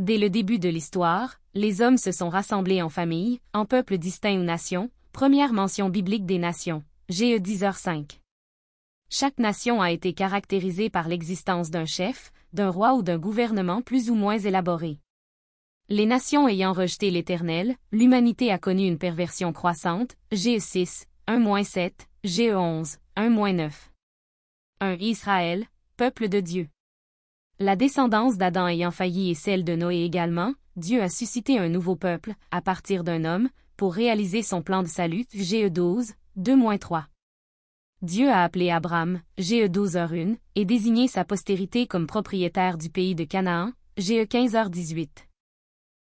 Dès le début de l'histoire, les hommes se sont rassemblés en famille, en peuples distincts ou nations, première mention biblique des nations, G.E. 10h5. Chaque nation a été caractérisée par l'existence d'un chef, d'un roi ou d'un gouvernement plus ou moins élaboré. Les nations ayant rejeté l'Éternel, l'humanité a connu une perversion croissante, G.E. 6, 1-7, G.E. 11, 1-9. 1. Israël, peuple de Dieu. La descendance d'Adam ayant failli et celle de Noé également, Dieu a suscité un nouveau peuple, à partir d'un homme, pour réaliser son plan de salut, G.E. 12, 2-3. Dieu a appelé Abraham, G.E. 12h1, et désigné sa postérité comme propriétaire du pays de Canaan, G.E. 15h18.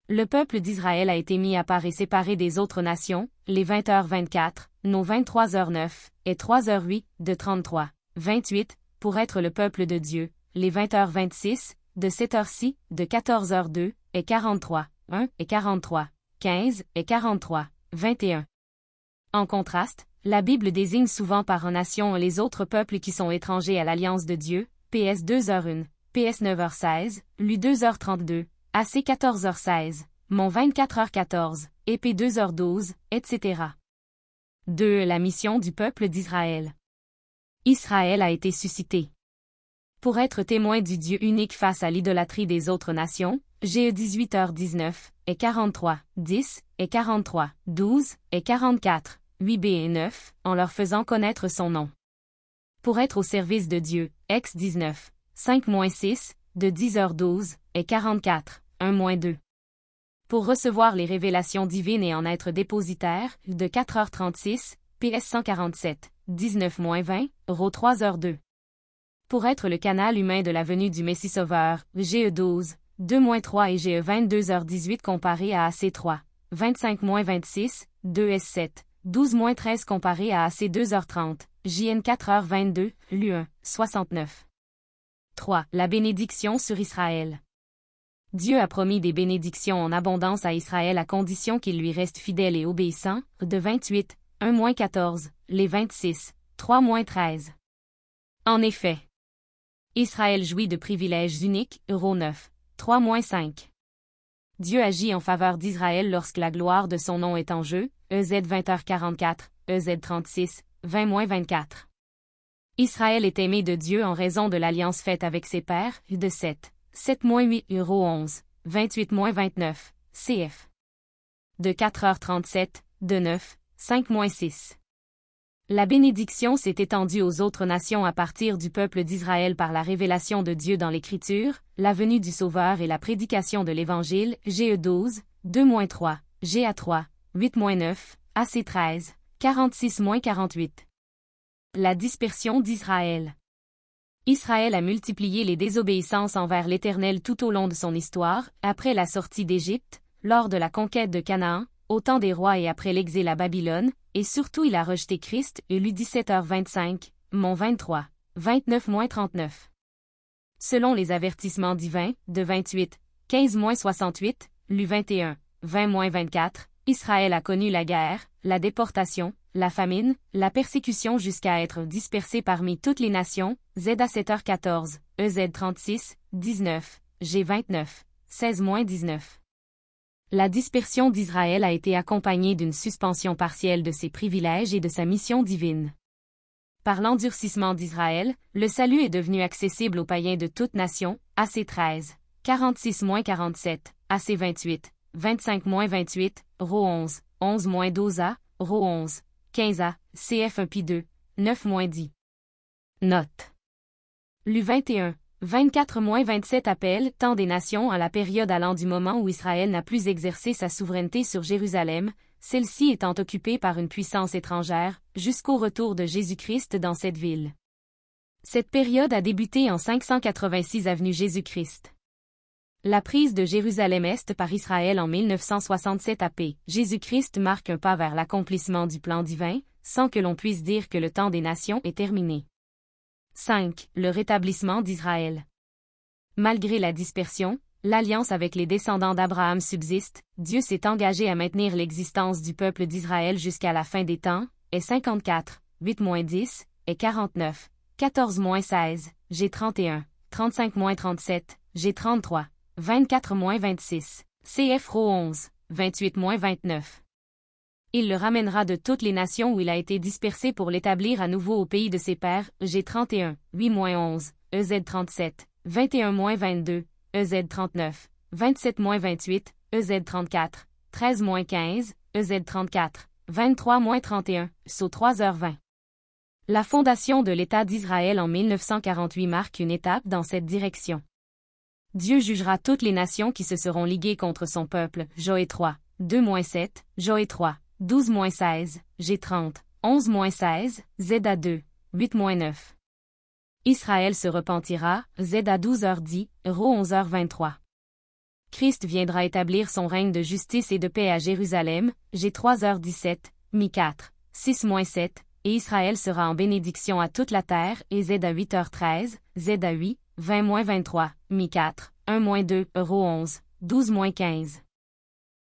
Le peuple d'Israël a été mis à part et séparé des autres nations, les 20h24, non 23h9, et 3h8, de 33, 28, pour être le peuple de Dieu, les 20h26, de 7h6, de 14h2, et 43, 1, et 43, 15, et 43, 21. En contraste, la Bible désigne souvent par nation les autres peuples qui sont étrangers à l'alliance de Dieu, PS 2h1, PS 9h16, Lu 2h32, AC 14h16, Mon 24h14, EP 2h12, etc. 2. La mission du peuple d'Israël. Israël a été suscité pour être témoin du Dieu unique face à l'idolâtrie des autres nations, G.E. 18h19, et 43, 10, et 43, 12, et 44, 8b et 9, en leur faisant connaître son nom. Pour être au service de Dieu, Ex 19, 5-6, de 10h12, et 44, 1-2. Pour recevoir les révélations divines et en être dépositaire, de 4h36, PS 147, 19-20, Ro 3h2. Pour être le canal humain de la venue du Messie Sauveur, GE 12, 2-3 et GE 22h18 comparé à AC 3, 25-26, 2S7, 12-13 comparé à AC 2h30, JN 4h22, Lu1, 69. 3. La bénédiction sur Israël. Dieu a promis des bénédictions en abondance à Israël à condition qu'il lui reste fidèle et obéissant, de 28, 1-14, les 26, 3-13. En effet, Israël jouit de privilèges uniques, Euro 9, 3-5. Dieu agit en faveur d'Israël lorsque la gloire de son nom est en jeu, EZ 20h44, EZ 36, 20-24. Israël est aimé de Dieu en raison de l'alliance faite avec ses pères, de 7, 7-8, Euro 11, 28-29, CF. De 4h37, de 9, 5-6. La bénédiction s'est étendue aux autres nations à partir du peuple d'Israël par la révélation de Dieu dans l'Écriture, la venue du Sauveur et la prédication de l'Évangile, GE 12, 2-3, GA 3, 8-9, AC 13, 46-48. La dispersion d'Israël. Israël a multiplié les désobéissances envers l'Éternel tout au long de son histoire, après la sortie d'Égypte, lors de la conquête de Canaan, au temps des rois et après l'exil à Babylone, et surtout il a rejeté Christ, Lu 17h25, Mon 23, 29-39. Selon les avertissements divins, de 28, 15-68, Lu 21, 20-24, Israël a connu la guerre, la déportation, la famine, la persécution jusqu'à être dispersé parmi toutes les nations, Z à 7h14, EZ 36, 19, G 29, 16-19. La dispersion d'Israël a été accompagnée d'une suspension partielle de ses privilèges et de sa mission divine. Par l'endurcissement d'Israël, le salut est devenu accessible aux païens de toutes nations, AC 13, 46-47, AC 28, 25-28, Ro 11, 11-12A, Ro 11, 15A, CF 1 Pi 2, 9-10. Note. Lu 21. 24-27 appelle tant des nations à la période allant du moment où Israël n'a plus exercé sa souveraineté sur Jérusalem, celle-ci étant occupée par une puissance étrangère, jusqu'au retour de Jésus-Christ dans cette ville. Cette période a débuté en 586 avenue Jésus-Christ. La prise de Jérusalem-Est par Israël en 1967 AP, Jésus-Christ marque un pas vers l'accomplissement du plan divin, sans que l'on puisse dire que le temps des nations est terminé. 5. Le rétablissement d'Israël. Malgré la dispersion, l'alliance avec les descendants d'Abraham subsiste, Dieu s'est engagé à maintenir l'existence du peuple d'Israël jusqu'à la fin des temps, et 54, 8-10, et 49, 14-16, G31, 35-37, G33, 24-26. CF Ro 11, 28-29. Il le ramènera de toutes les nations où il a été dispersé pour l'établir à nouveau au pays de ses pères, G 31, 8-11, EZ 37, 21-22, EZ 39, 27-28, EZ 34, 13-15, EZ 34, 23-31, SO 3h20. La fondation de l'État d'Israël en 1948 marque une étape dans cette direction. Dieu jugera toutes les nations qui se seront liguées contre son peuple, Joël 3, 2-7, Joël 3, 12-16, G 30, 11-16, Zda 2, 8-9. Israël se repentira, Zda 12h10, Ro 11h23. Christ viendra établir son règne de justice et de paix à Jérusalem, G 3h17, Mi 4, 6-7, et Israël sera en bénédiction à toute la terre, et Zda 8h13, Zda 8, 20-23, Mi 4, 1-2, Ro 11, 12-15.